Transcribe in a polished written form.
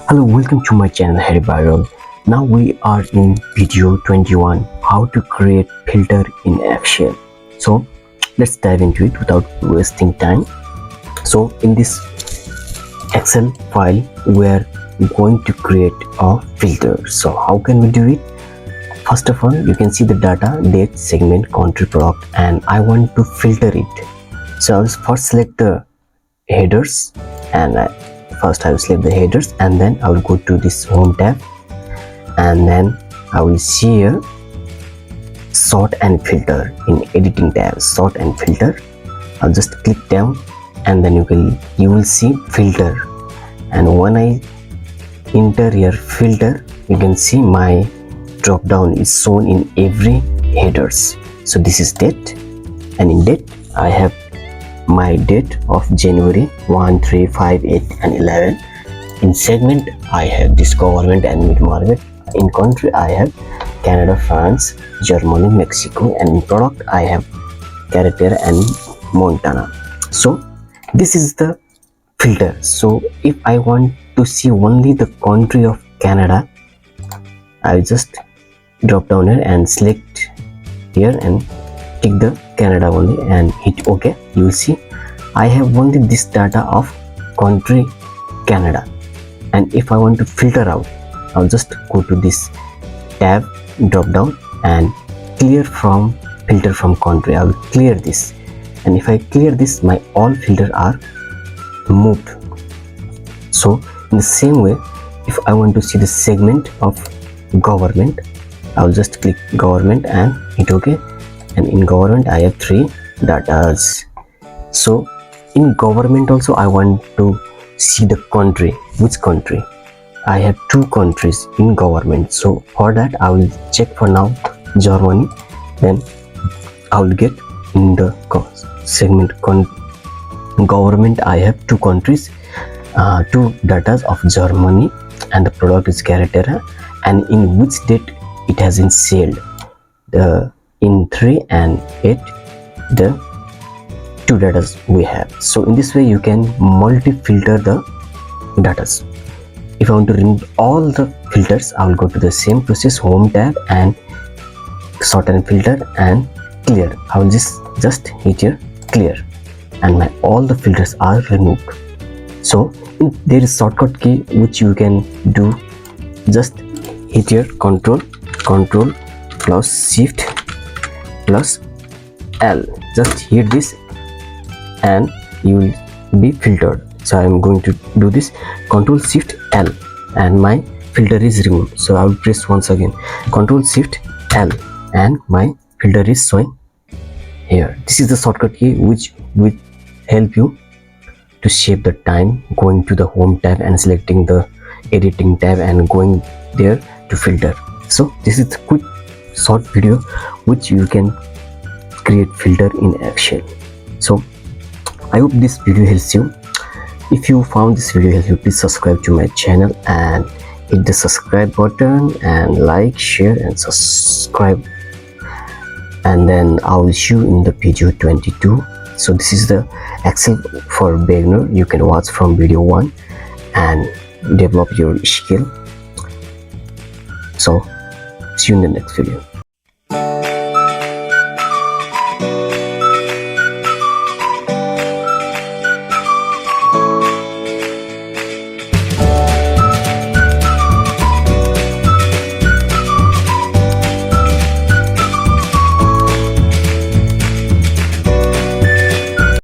Hello, welcome to my channel Harry Viral. Now we are in video 21, how to create filter in Excel. So let's dive into it without wasting time. So in this Excel file we are going to create a filter. So how can we do it? First of all, you can see the data, date, segment, country, product, and I want to filter it. So I will first select the headers, and first I will select the headers, and then I will go to this home tab, and then I will see here sort and filter in editing tab. Sort and filter, I'll just click down, and then you will see filter, and when I enter here filter, you can see my drop down is shown in every headers. So this is date, and in date I have my date of January 1, 3, 5, 8 and 11. In segment I have this government and mid-market. In country I have Canada, France, Germany, Mexico, and in product I have character and Montana. So this is the filter. So if I want to see only the country of Canada, I will just drop down here and select here and tick the Canada only and hit OK. You will see I have only this data of country Canada, and if I want to filter out, I'll just go to this tab, drop down, and clear from filter from country. I will clear this, and if I clear this, my all filter are moved. So in the same way, if I want to see the segment of government, I will just click government and hit OK. And in government I have 3 datas. So in government also I want to see the country. Which country? I have 2 countries in government. So for that I will check for now Germany. Then I will get in the segment government I have 2 countries, 2 datas of Germany, and the product is character, and in which date it has been sold. In 3 and 8 the 2 datas we have. So in this way you can multi-filter the datas. If I want to remove all the filters, I will go to the same process, home tab, and sort and filter and clear. I will just hit here clear, and my all the filters are removed. So there is shortcut key which you can do. Just hit here control plus shift plus L. Just hit this and you will be filtered. So I am going to do this control shift L, and my filter is removed. So I will press once again control shift L, and my filter is showing here. This is the shortcut key which will help you to save the time going to the home tab and selecting the editing tab and going there to filter. So this is the quick short video which you can create filter in Excel. So I hope this video helps you. If you found this video helpful, please subscribe to my channel and hit the subscribe button and like, share and subscribe, and then I will see you in the video 22. So this is the Excel for beginner. You can watch from video 1 and develop your skill. So see you in the next video.